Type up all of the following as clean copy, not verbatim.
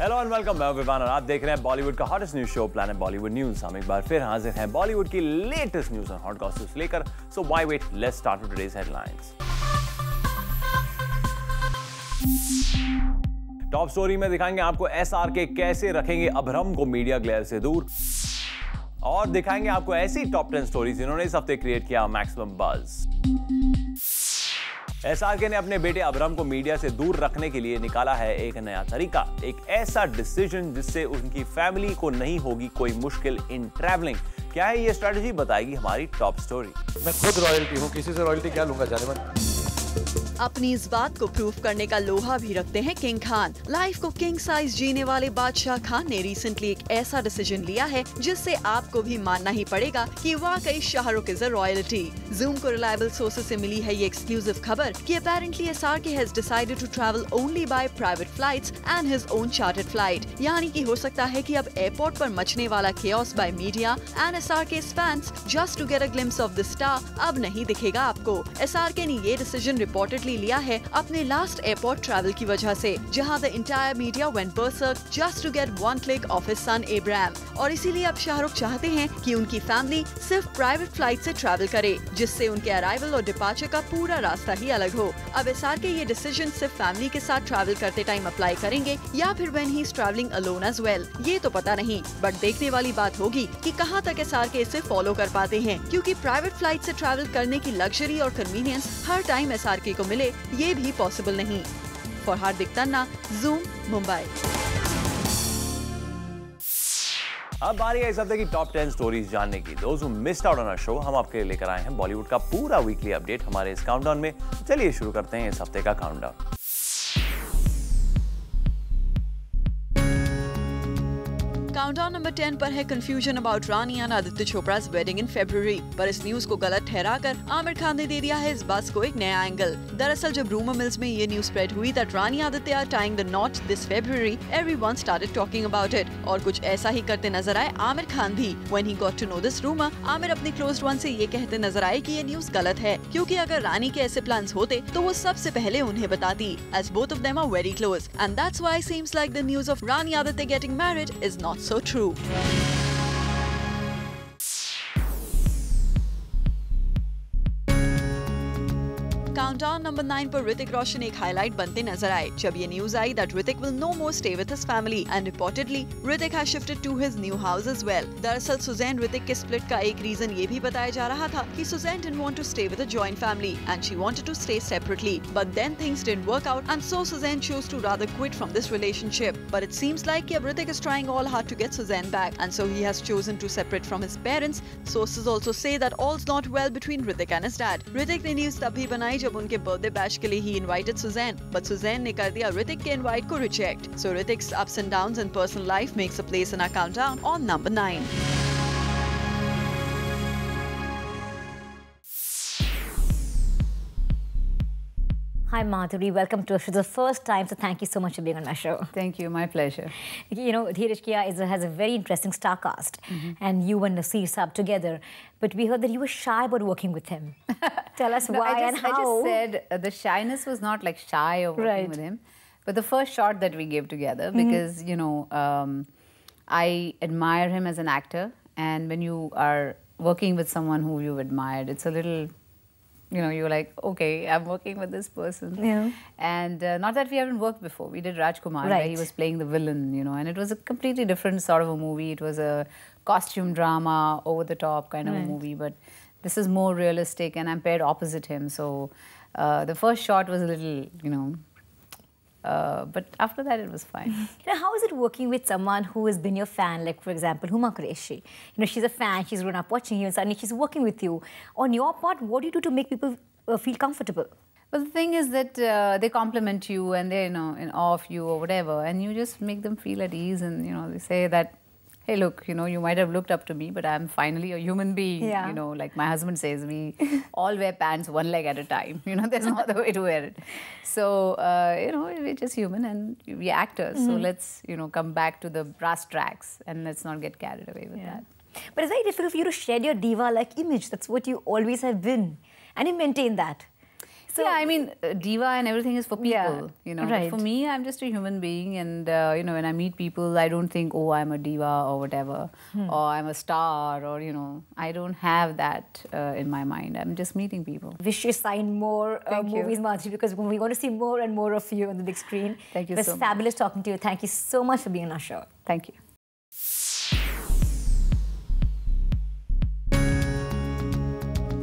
Hello and welcome, मैं विवान और आप देख रहे हैं बॉलीवुड का hottest news show planet Bollywood news. हम एक बार फिर हाजिर हैं बॉलीवुड की लेटेस्ट न्यूज और हॉट गॉसिप्स लेकर। So why wait, let's start with today's headlines. Top story में दिखाएंगे आपको एसआरके कैसे रखेंगे अभरम को मीडिया ग्लेयर से दूर, और दिखाएंगे आपको ऐसी टॉप 10 स्टोरीज जिन्होंने इस हफ्ते क्रिएट किया मैक्सिमम बज़। एसआरके ने अपने बेटे अभरम को मीडिया से दूर रखने के लिए निकाला है एक नया तरीका, एक ऐसा डिसीजन जिससे उनकी फैमिली को नहीं होगी कोई मुश्किल इन ट्रैवलिंग। क्या है ये स्ट्रेटजी, बताएगी हमारी टॉप स्टोरी। मैं खुद रॉयल्टी हूँ, किसी से रॉयल्टी क्या लूंगा जाने मन। अपनी इस बात को प्रूफ करने का लोहा भी रखते हैं किंग खान। लाइफ को किंग साइज जीने वाले बादशाह खान ने रिसेंटली एक ऐसा डिसीजन लिया है जिससे आपको भी मानना ही पड़ेगा कि वाकई Shahrukh is a royalty. Zoom को रिलायबल सोर्सेज से मिली है ये एक्सक्लूसिव खबर कि apparently SRK has decided to travel only by private flights and his own chartered flight. यानी कि हो सकता है कि अब एयरपोर्ट पर मचने वाला chaos by media and SRK's fans just to get a glimpse of the star अब नहीं दिखेगा आपको। एसआरके ने ये डिसीजन रिपोर्टेडली लिया है अपने लास्ट एयरपोर्ट ट्रैवल की वजह से, जहां the entire media went berserk just to get one click of his son Abraham. और इसीलिए अब शाहरुख चाहते हैं कि उनकी फैमिली सिर्फ प्राइवेट फ्लाइट से ट्रैवल करे, जिससे उनके अराइवल और डिपार्चर का पूरा रास्ता ही अलग हो। अब एसआरके ये डिसीजन सिर्फ फैमिली के साथ ट्रैवल करते टाइम अप्लाई करेंगे या फिर when he is travelling alone as well, ये तो पता नहीं। बट देखने वाली बात होगी कि कहां तक एसआरके इसे फॉलो कर पाते हैं, क्योंकि प्राइवेट फ्लाइट से ट्रैवल करने की लग्जरी और कन्वीनियंस हर टाइम एसआरके को मिले, ये भी पॉसिबल नहीं। For Hardik Tanna, zoom, Mumbai. अब बारी है इस हफ्ते की टॉप 10 स्टोरीज जानने की। दोस्त who missed out on our show, हम आपके लिए लेकर आए हैं बॉलीवुड का पूरा वीकली अपडेट हमारे इस काउंटडाउन में। चलिए शुरू करते हैं इस हफ्ते का काउंटडाउन। काउंटडाउन नंबर 10 पर है confusion about Rani and Aditya Chopra's wedding in February. पर इस न्यूज को गलत ठहराकर आमिर खान ने दे दिया है इस बात को एक नया एंगल। दरअसल जब रूमर मिल्स में ये न्यूज स्प्रेड हुई that Rani Aditya are tying the knot this February, everyone started talking about it. और कुछ ऐसा ही करते नजर आए आमिर खान भी। When he got to know this rumour, Aamir अपने क्लोज्ड वन से ये कहते नजर आए कि ये न्यूज गलत है, क्योंकि अगर रानी के ऐसे प्लान्स होते तो वो सबसे पहले उन्हें बताती, as both of them are very close, and that's why seems like the news of Rani Aditya getting married is not so true. Countdown number 9 पर ऋतिक रोशन एक हाईलाइट बनते नजर आए जब ये न्यूज आई that Hrithik will no more stay with his family and reportedly Hrithik has shifted to his new house as well. दरअसल सुजैन ऋतिक के स्प्लिट का एक रीजन ये भी बताया जा रहा था कि Sussanne didn't want to stay with a joint family and she wanted to stay separately, but then things didn't work out and so Sussanne chose to rather quit from this relationship. But it seems like कि अब Hrithik is trying all hard to get Sussanne back and so he has chosen to separate from his parents. Sources also say that all's not well between Hrithik and his dad. Hrithik ने news तब भी बनाई जब उनके birthday bash के लिए ही invited Suzanne, but Suzanne ने कर दिया ऋतिक के इनवाइट को reject. So Hrithik's ups and downs in personal life makes a place in our countdown on number 9। Hi Madhuri, welcome to us for the first time, so thank you so much for being on my show. Thank you, my pleasure. You know, Dheeraj Kia has a very interesting star cast, and you and Naseer Saab together, but we heard that you were shy about working with him. Tell us why and how. I just said the shyness was not like shy of working with him, but the first shot that we gave together, because, you know, I admire him as an actor, and when you are working with someone who you've admired, it's a little... You know, you're like, okay, I'm working with this person. Yeah. And not that we haven't worked before. We did Rajkumar, where he was playing the villain, you know, and it was a completely different sort of a movie. It was a costume drama, over-the-top kind of a movie. But this is more realistic, and I'm paired opposite him. So the first shot was a little, you know... but after that, it was fine. Now, how is it working with someone who has been your fan, like, for example, Huma Qureshi? You know, she's a fan, she's grown up watching you, and suddenly she's working with you. On your part, what do you do to make people feel comfortable? Well, the thing is that they compliment you, and they're, you know, in awe of you or whatever, and you just make them feel at ease, and, you know, they say that, hey, look, you know, you might have looked up to me, but I'm finally a human being. Yeah. You know, like my husband says, we all wear pants one leg at a time. You know, there's no other way to wear it. So, you know, we're just human and we're actors. So let's, you know, come back to the brass tracks and let's not get carried away with that. But it's very difficult for you to shed your diva-like image. That's what you always have been. And you maintain that. So yeah, I mean, diva and everything is for people, you know. Right. But for me, I'm just a human being, and you know, when I meet people, I don't think, oh, I'm a diva or whatever, or I'm a star, or you know, I don't have that in my mind. I'm just meeting people. Wish you sign more movies, Madhuri, because we want to see more and more of you on the big screen. Thank you so much. It was fabulous talking to you. Thank you so much for being on our show. Thank you.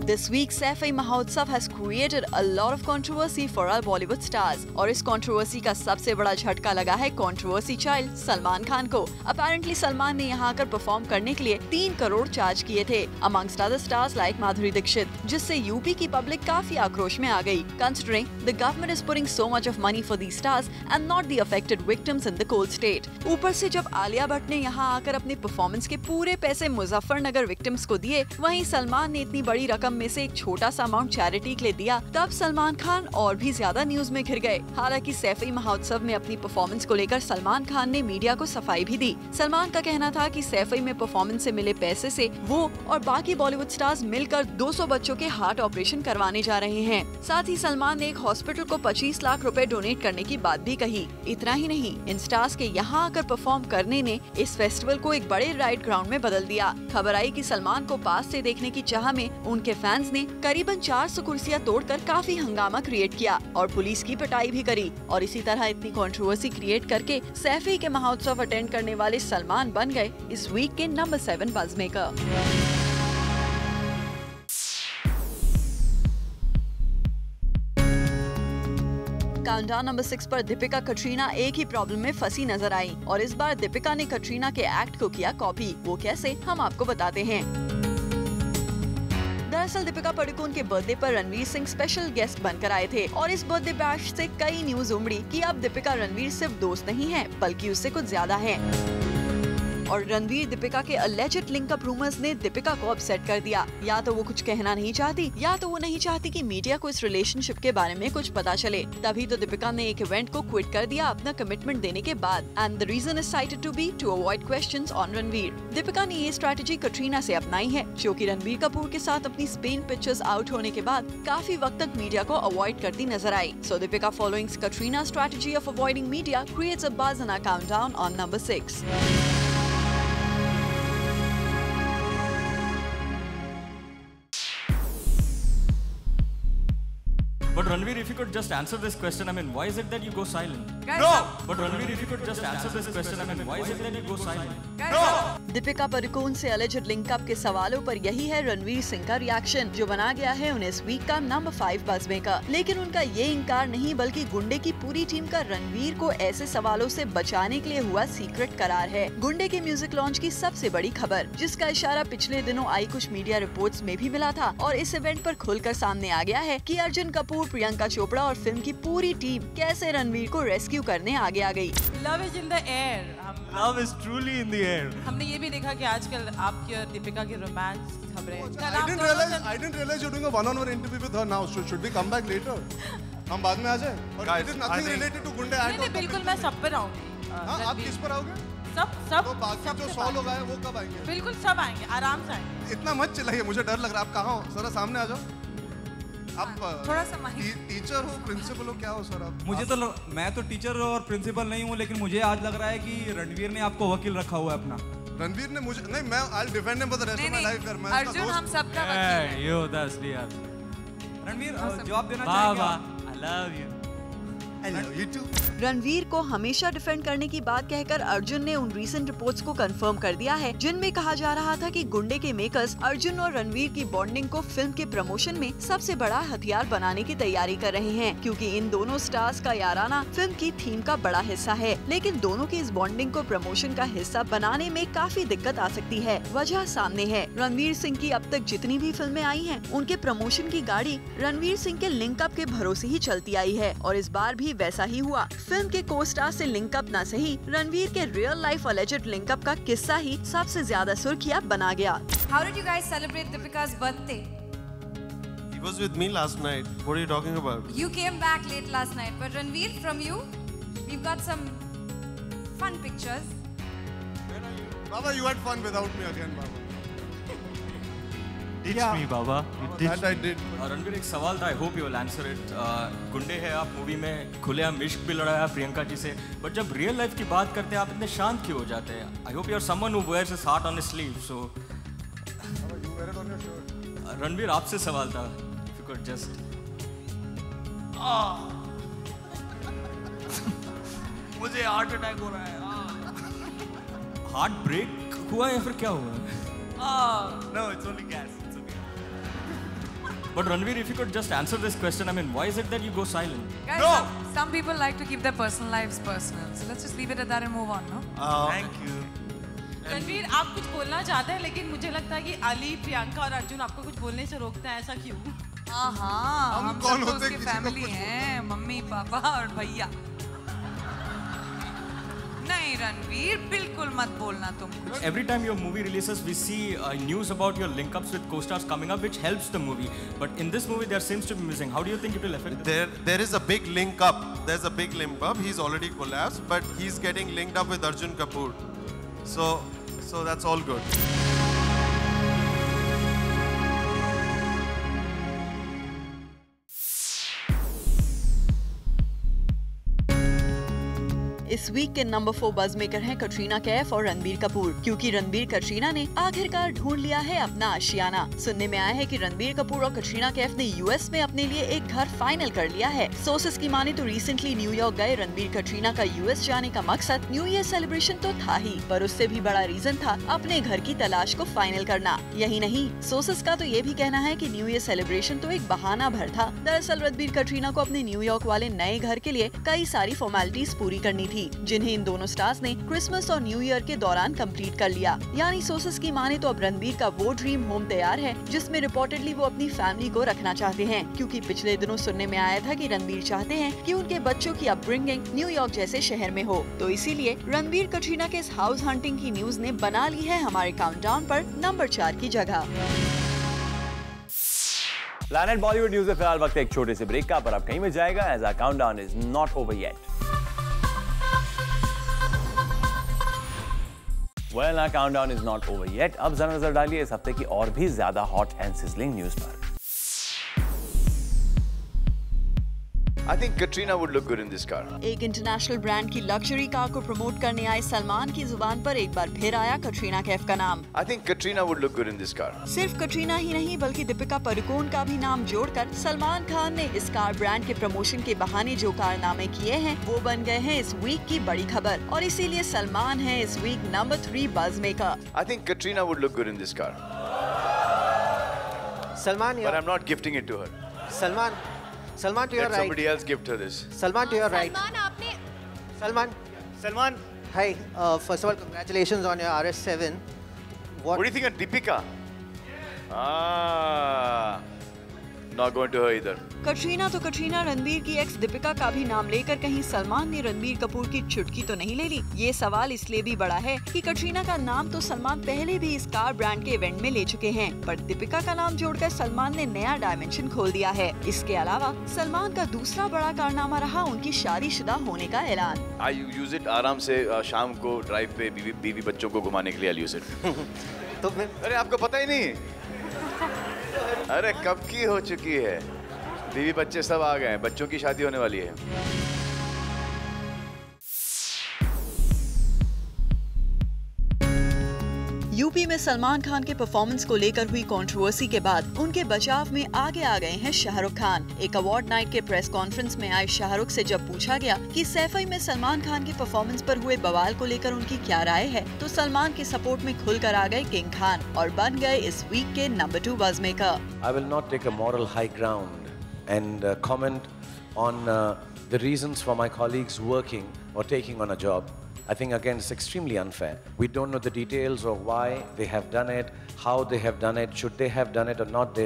This week's Saifai Mahotsav has created a lot of controversy for our Bollywood stars. और इस controversy का सबसे बड़ा झटका लगा है controversy child Salman Khan को। Apparently Salman ने यहाँ आकर परफॉर्म करने के लिए 3 करोड़ चार्ज किए थे, amongst other stars like Madhuri Dixit, जिससे यूपी की पब्लिक काफी आक्रोश में आ गई। Considering the government is putting so much of money for these stars and not the affected victims in the cold state. ऊपर से जब आलिया भट्ट ने यहाँ आकर अपने परफॉर्मेंस के पूरे पैसे मुजफ्फरनगर विक्टिम्स को दिए, वहीं सलमान ने इतनी बड़ी रकम में से एक छोटा सा अमाउंट चैरिटी के लिए दिया, तब सलमान खान और भी ज्यादा न्यूज में घिर गए। हालांकि सैफई महोत्सव में अपनी परफॉर्मेंस को लेकर सलमान खान ने मीडिया को सफाई भी दी। सलमान का कहना था कि सैफई में परफॉर्मेंस से मिले पैसे से वो और बाकी बॉलीवुड स्टार्स मिलकर 200 बच्चों के हार्ट ऑपरेशन करवाने जा रहे हैं। साथ ही सलमान ने एक हॉस्पिटल को 25 लाख रुपए डोनेट करने की बात भी कही। इतना ही नहीं, इन स्टार्स के यहाँ आकर परफॉर्म करने ने इस फेस्टिवल को एक बड़े राइड ग्राउंड में बदल दिया। खबर आई कि सलमान को पास से देखने की चाह में उनके फैंस ने करीबन 400 कुर्सियां तोड़कर काफी हंगामा क्रिएट किया और पुलिस की पिटाई भी करी। और इसी तरह इतनी कंट्रोवर्सी क्रिएट करके सैफई के महोत्सव अटेंड करने वाले सलमान बन गए इस वीक के number 7 buzz maker. Countdown number 6 पर दीपिका कटरीना एक ही प्रॉब्लम में फंसी नजर आई और इस बार दीपिका ने कटरीना के एक्ट को किया कॉपी। वो कैसे, हम आपको बताते हैं। दरअसल दीपिका पादुकोण के बर्थडे पर रणवीर सिंह स्पेशल गेस्ट बनकर आए थे और इस बर्थडे बैश से कई न्यूज उमड़ी कि अब दीपिका रणवीर सिर्फ दोस्त नहीं है बल्कि उससे कुछ ज्यादा है। और रणवीर दीपिका के अलेज्ड लिंकअप रूमर्स ने दीपिका को अपसेट कर दिया। या तो वो कुछ कहना नहीं चाहती या तो वो नहीं चाहती कि मीडिया को इस रिलेशनशिप के बारे में कुछ पता चले। तभी तो दीपिका ने एक इवेंट को क्विट कर दिया अपना कमिटमेंट देने के बाद। And the reason is cited to be to avoid questions on Ranveer. Deepika ने ये स्ट्रैटेजी कटरीना से अपनाई है, जो कि रणवीर कपूर के साथ अपनी स्पेन पिक्चर्स आउट होने के बाद काफी वक्त तक मीडिया को अवॉइड करती नजर आई। So Deepika following Katrina strategy of avoiding media creates a buzz in our countdown on number 6। But Ranveer, if you could just answer this question, I mean, why is it that you go silent? No! But Ranveer, if you could just answer this question, I mean, why is it that you go silent? No! Deepika Padukone से alleged linkup के सवालों पर यही है रणवीर सिंह का reaction, जो बना गया है उन्हें इस वीक का नंबर 5 बज़ मेकर। लेकिन उनका ये इंकार नहीं बल्कि गुंडे की पूरी टीम का रणवीर को ऐसे सवालों से बचाने के लिए हुआ सीक्रेट करार है। गुंडे के म्यूजिक लॉन्च की सबसे बड़ी खबर, जिसका इशारा पिछले दिनों आई कुछ मीडिया रिपोर्ट्स में भी मिला था और इस इवेंट पर खुलकर सामने आ गया है कि अर्जुन कपूर, प्रियंका चोपड़ा और फिल्म की पूरी टीम कैसे रणवीर को रेस्क्यू करने आगे आ गई। Love is in the air. Love is truly in the air. हमने ये भी देखा कि आजकल आपकी और दीपिका की रोमांस खबरें। I didn't realize you're doing a one-on-one interview with her now. Should we come back later? हम बाद में आ जाए। It is nothing related to गुंडे। नहीं, बिल्कुल मैं सब पर आऊंगी। हाँ, आप किस पर आओगे? सब। तो बाकी जो 100 लोग आए वो कब आएंगे? बिल्कुल सब आएंगे, आराम से आएंगे। इतना मत चिल्लाइए, मुझे डर लग रहा है। आप कहाँ हो? सर सामने आ जाओ। आप थोड़ा सा टीचर हो, प्रिंसिपल हो, क्या हो सर आप? मैं तो टीचर और प्रिंसिपल नहीं हूँ, लेकिन मुझे आज लग रहा है कि रणवीर ने आपको वकील रखा हुआ है अपना। रणवीर ने मुझे नहीं, मैं I'll defend him for the rest of my life sir. मैं अर्जुन हम सबका वकील है। यो दैट्स यार। रणवीर जवाब देना चाहेंगे? I love you. I love you too. Ranveer को हमेशा डिफेंड करने की बात कहकर अर्जुन ने उन रीसेंट रिपोर्ट्स को कंफर्म कर दिया है, जिनमें कहा जा रहा था कि गुंडे के मेकर्स अर्जुन और रणवीर की बॉन्डिंग को फिल्म के प्रमोशन में सबसे बड़ा हथियार बनाने की तैयारी कर रहे हैं, क्योंकि इन दोनों स्टार्स का याराना फिल्म की थीम का बड़ा हिस्सा है। लेकिन दोनों की इस बॉन्डिंग को प्रमोशन का हिस्सा बनाने में काफी दिक्कत आ सकती है। वजह सामने है, रणवीर सिंह की अब तक जितनी भी फिल्में आई हैं, उनके प्रमोशन की गाड़ी रणवीर सिंह के लिंकअप के भरोसे ही चलती आई है और इस बार भी वैसा ही हुआ। फिल्म के को स्टार से लिंकअप न सही, रणवीर के रियल लाइफ अलेज्ड लिंकअप का किस्सा ही सबसे ज्यादा सुर्खियां बना गया। How did you guys celebrate Deepika's birthday? He was with me last night. What are you talking about? You came back late last night, but Ranveer, from you, we've got some fun pictures. Baba, you had fun without me again, Baba. It's me, Baba. That I did. Ranveer, एक सवाल था, I hope you will answer it. गुंडे हैं आप movie में, खुलेआम इश्क भी लड़ाया प्रियंका जी से, बट जब रियल लाइफ की बात करते हैं आप इतने शांत क्यों हो जाते हैं? I hope you are someone who wears his heart on his sleeve, so. You wear it on your shirt. Ranveer, आपसे सवाल था, if you could just. मुझे हार्ट अटैक हो रहा है. हार्ट ब्रेक हुआ या फिर क्या हुआ? No, it's only gas. But Ranveer, if you could just answer this question, I mean, why is it that you go silent? Guys, No! some people like to keep their personal lives personal. So let's just leave it at that and move on, no? Thank you. Ranveer, आप कुछ बोलना चाहते हैं, लेकिन मुझे लगता है कि अली, प्रियंका और अर्जुन आपको कुछ बोलने से रोकते हैं, ऐसा क्यों? हाँ, हम कौन सब तो होते हैं उसकी किसी को फैमिली कुछ हैं, मम्मी, पापा और भैया. नहीं रणवीर, बिल्कुल मत बोलना तुम कुछ. Every time your movie releases, we see news about your link-ups with co-stars coming up, which helps the movie. But in this movie, there seems to be missing. How do you think it will affect? There is a big link up. There's a big link up. He's already collapsed, but he's getting linked up with Arjun Kapoor. So that's all good. इस week के number 4 buzz maker हैं कटरीना कैफ और रणबीर कपूर, क्योंकि रणबीर कटरीना ने आखिरकार ढूंढ लिया है अपना आशियाना। सुनने में आया है कि रणबीर कपूर और कटरीना कैफ ने यूएस में अपने लिए एक घर फाइनल कर लिया है। सोर्सेस की माने तो रिसेंटली न्यूयॉर्क गए रणबीर कटरीना का यूएस जाने का मकसद न्यू ईयर सेलिब्रेशन तो था ही, पर उससे भी बड़ा रीजन था अपने घर की तलाश को फाइनल करना। यही नहीं, सोर्सेस का तो ये भी कहना है कि न्यू ईयर सेलिब्रेशन तो एक बहाना भर था। दरअसल रणबीर कटरीना को अपने न्यूयॉर्क वाले नए घर के लिए कई सारी फॉर्मेलिटीज पूरी करनी थी, जिन्हें इन दोनों स्टार्स ने क्रिसमस और न्यू ईयर के दौरान कंप्लीट कर लिया। यानी सोर्सेस की माने तो अब रणबीर का वो ड्रीम होम तैयार है जिसमें रिपोर्टेडली वो अपनी फैमिली को रखना चाहते हैं, क्योंकि पिछले दिनों सुनने में आया था कि रणबीर चाहते हैं कि उनके बच्चों की अपब्रिंगिंग न्यूयॉर्क जैसे शहर में हो। तो इसीलिए रणबीर कटरीना के इस हाउस हंटिंग की न्यूज ने बना ली है हमारे काउंटडाउन पर नंबर 4 की जगह। प्लैनेट बॉलीवुड न्यूज में फिलहाल वक्त एक छोटे से ब्रेक का, पर अब कहीं में जाएगा as our countdown is not over yet. Well, our countdown is not over yet. अब जरा नजर डालिए इस हफ्ते की और भी ज्यादा हॉट एंड सिजलिंग न्यूज पर। I think Katrina would look good in this car. एक इंटरनेशनल ब्रांड की लग्जरी कार को प्रमोट करने आए सलमान की जुबान पर एक बार फिर आया कटरीना कैफ का नाम। I think Katrina would look good in this car. सिर्फ कटरीना ही नहीं बल्कि दीपिका पादुकोण का भी नाम जोड़कर सलमान खान ने इस कार ब्रांड के प्रमोशन के बहाने जो कारनामे किए हैं वो बन गए हैं इस वीक की बड़ी खबर, और इसीलिए सलमान है इस week number 3 buzz maker. I think Katrina would look good in this car. Salman, but I'm not gifting it to her. Salman, to your Let right. somebody else gift her this. Salman, to your right. Salman. Hi. First of all, congratulations on your RS7. What do you think of Deepika? Not going to her either. Katrina तो कटरीना, रणबीर की x Deepika का भी नाम लेकर कहीं सलमान ने रणबीर कपूर की चुटकी तो नहीं ले ली। ये सवाल इसलिए भी बड़ा है कि कटरीना का नाम तो सलमान पहले भी इस कार ब्रांड के इवेंट में ले चुके हैं, पर दीपिका का नाम जोड़कर सलमान ने नया डायमेंशन खोल दिया है। इसके अलावा सलमान का दूसरा बड़ा कारनामा रहा उनकी शादीशुदा होने का ऐलान। I use it आराम से शाम को ड्राइव पे बीवी बच्चों को घुमाने के लिए I use it. तो अरे आपको पता ही नहीं? अरे कब की हो चुकी है, बीवी बच्चे सब आ गए हैं, बच्चों की शादी होने वाली है। यूपी में सलमान खान के परफॉर्मेंस को लेकर हुई कंट्रोवर्सी के बाद उनके बचाव में आगे आ गए हैं शाहरुख खान। एक अवार्ड नाइट के प्रेस कॉन्फ्रेंस में आए शाहरुख से जब पूछा गया कि सैफई में सलमान खान के परफॉर्मेंस पर हुए बवाल को लेकर उनकी क्या राय है, तो सलमान के सपोर्ट में खुलकर आ गए किंग खान और बन गए इस वीक के number 2 buzz maker. I will not take a moral high ground and comment on the reasons for my colleagues working or taking on a job. I think again it's extremely unfair. We don't know the details of why they have done it, how they have done it, should they have done it or not.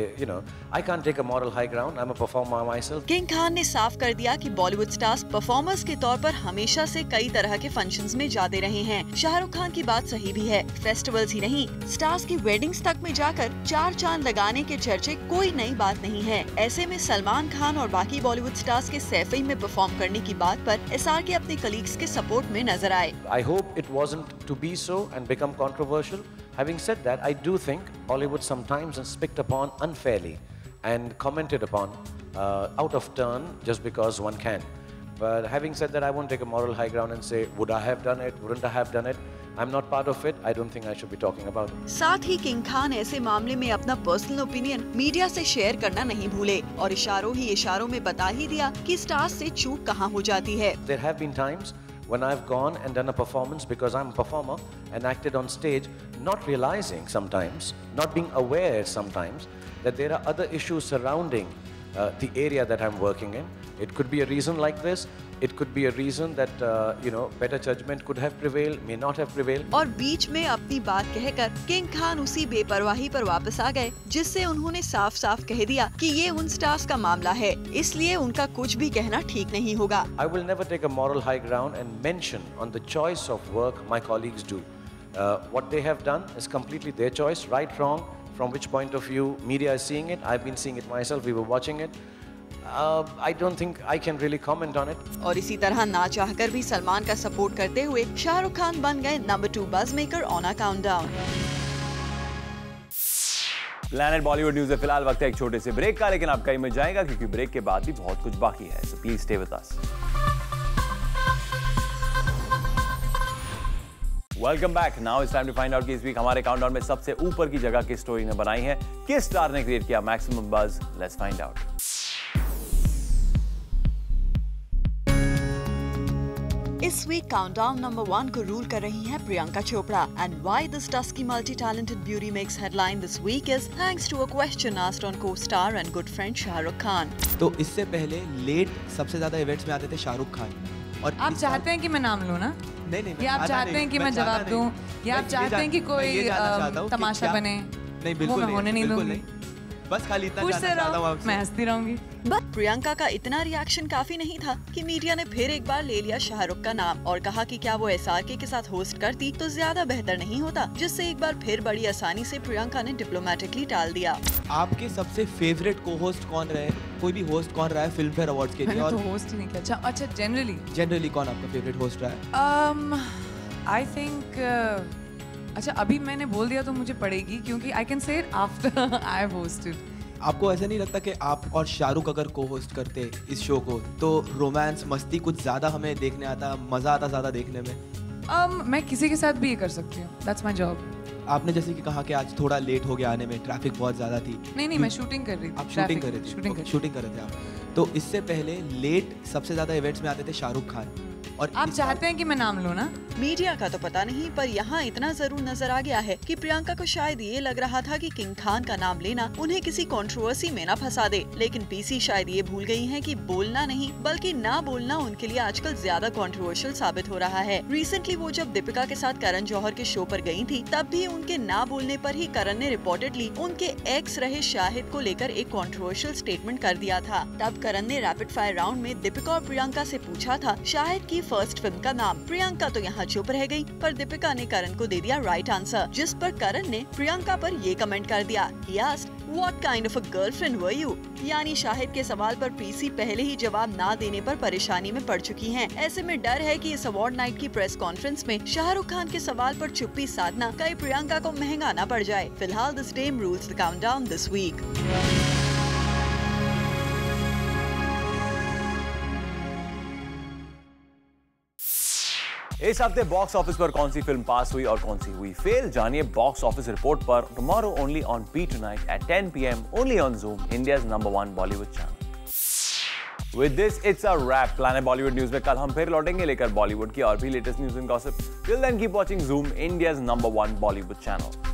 I can't take a moral high ground. I'm a performer myself. King Khan ने साफ कर दिया कि Bollywood stars performers के तौर पर हमेशा से कई तरह के फंक्शंस में जाते रहे हैं। शाहरुख खान की बात सही भी है, फेस्टिवल्स ही नहीं स्टार्स की वेडिंग्स तक में जाकर 4 चांद लगाने के चर्चे कोई नई बात नहीं है। ऐसे में सलमान खान और बाकी बॉलीवुड स्टार्स के सैफई में परफॉर्म करने की बात पर SRK अपने कलीग्स के सपोर्ट में नजर आए। I hope it wasn't to be so and become controversial. Having said that, I do think Bollywood sometimes is picked upon unfairly and commented upon out of turn just because one can. But having said that, I won't take a moral high ground and say, would I have done it? Wouldn't I have done it? I'm not part of it. I don't think I should be talking about it. साथ ही king Khan ऐसे मामले में अपना personal opinion media से share करना नहीं भूले और इशारों ही इशारों में बता ही दिया कि स्टार्स से चूक कहाँ हो जाती है. There have been times when I've gone and done a performance because I'm a performer and acted on stage, not realizing sometimes, not being aware sometimes that there are other issues surrounding the area that I'm working in. It could be a reason like this. It could be a reason that better judgment could have prevailed, may not have prevailed. और बीच में अपनी बात कहकर king Khan उसी बेपरवाही पर वापस आ गए जिससे उन्होंने साफ साफ कह दिया कि ये उन स्टार्स का मामला है, इसलिए उनका कुछ भी कहना ठीक नहीं होगा. I will never take a moral high ground and mention on the choice of work my colleagues do. What they have done is completely their choice, right, wrong, from which point of view media is seeing it. I've been seeing it myself, we were watching it. I don't think I can really comment on it. और इसी तरह ना चाहकर भी सलमान का support करते हुए शाहरुख खान बन गए number 2 buzz maker on a countdown. Planet Bollywood news में फिलहाल वक्त है एक छोटे से ब्रेक का, लेकिन आप कहीं मत जाएगा क्योंकि ब्रेक के बाद भी बहुत कुछ बाकी है. So please stay with us. Welcome back. Now it's time to find out कि इस वीक हमारे काउंटडाउन में सबसे ऊपर की जगह किस स्टोरी ने बनाई है, किस स्टार ने क्रिएट किया maximum buzz. Let's find out. इस वीक काउंटडाउन नंबर 1 को रूल कर रही हैं Priyanka Chopra. And why this dusky multi-talented beauty makes headline this week is thanks to a question asked on co-star and good friend Shahrukh Khan. तो इससे पहले late सबसे ज्यादा इवेंट्स में आते थे शाहरुख खान. और आप चाहते हैं कि मैं नाम लूं ना? नहीं, या आप चाहते हैं कि मैं जवाब दूं, या आप चाहते हैं कि कोई तमाशा बने? नहीं, बिल्कुल नहीं, होने नहीं दूंगी. बस खाली इतना जानना चाहता हूं आपसे. मैं हंसती रहूंगी. बट प्रियंका का इतना रिएक्शन काफी नहीं था कि मीडिया ने फिर एक बार ले लिया शाहरुख का नाम और कहा कि क्या वो SRK के साथ होस्ट करती तो ज्यादा बेहतर नहीं होता, जिससे एक बार फिर बड़ी आसानी से प्रियंका ने डिप्लोमेटिकली टाल दिया. आपके सबसे फेवरेट को होस्ट कौन रहे, कोई भी होस्ट कौन रहा है फिल्म फेयर अवार्ड्स के लिए? और तो होस्ट नहीं किया. अच्छा जनरली कौन आपका फेवरेट होस्ट रहा है? आई थिंक अच्छा अभी मैंने बोल दिया तो मुझे पड़ेगी क्योंकि I can say it after I have hosted. आपको ऐसा नहीं लगता कि आप और शाहरुख अगर को होस्ट करते इस शो को तो रोमांस मस्ती कुछ ज्यादा हमें देखने आता, मजा आता ज्यादा देखने में? मैं किसी के साथ भी ये कर सकती हूँ. That's my job. आपने जैसे कि कहा कि आज थोड़ा लेट हो गया आने में, ट्रैफिक बहुत ज्यादा थी. नहीं, मैं शूटिंग कर रही थी. आप शूटिंग कर रहे थे? शूटिंग कर रहे थे आप. तो इससे पहले लेट सबसे ज्यादा इवेंट्स में आते थे शाहरुख खान. और आप चाहते हैं कि मैं नाम लूं ना? मीडिया का तो पता नहीं, पर यहाँ इतना जरूर नजर आ गया है कि प्रियंका को शायद ये लग रहा था कि किंग खान का नाम लेना उन्हें किसी कंट्रोवर्सी में ना फंसा दे. लेकिन पीसी शायद ये भूल गई हैं कि बोलना नहीं बल्कि ना बोलना उनके लिए आजकल ज्यादा कंट्रोवर्शियल साबित हो रहा है. रिसेंटली वो जब दीपिका के साथ करण जौहर के शो पर गई थी तब भी उनके ना बोलने पर ही करण ने रिपोर्टेडली उनके एक्स रहे शाहिद को लेकर एक कंट्रोवर्शियल स्टेटमेंट कर दिया था. तब करण ने रैपिड फायर राउंड में दीपिका और प्रियंका से पूछा था शाहिद की फर्स्ट फिल्म का नाम. प्रियंका तो यहाँ चुप रह गई, पर दीपिका ने करण को दे दिया राइट आंसर, जिस पर करण ने प्रियंका पर ये कमेंट कर दिया, He asked, What kind of a girlfriend were you? यानी शाहिद के सवाल पर पीसी पहले ही जवाब ना देने पर परेशानी में पड़ चुकी हैं. ऐसे में डर है कि इस अवार्ड नाइट की प्रेस कॉन्फ्रेंस में शाहरुख खान के सवाल पर चुप्पी साधना कहीं प्रियंका को महंगा न पड़ जाए. फिलहाल this dame rules the countdown this week. इस हफ्ते बॉक्स ऑफिस पर कौन सी फिल्म पास हुई और कौन सी हुई फेल, जानिए बॉक्स ऑफिस रिपोर्ट पर tomorrow only on P Tonight at 10 PM only on Zoom, India's #1 Bollywood channel. With this, it's a wrap. Planet Bollywood news में कल हम फिर लौटेंगे लेकर बॉलीवुड की और भी latest news and gossip. Till then, keep watching Zoom, India's #1 Bollywood channel.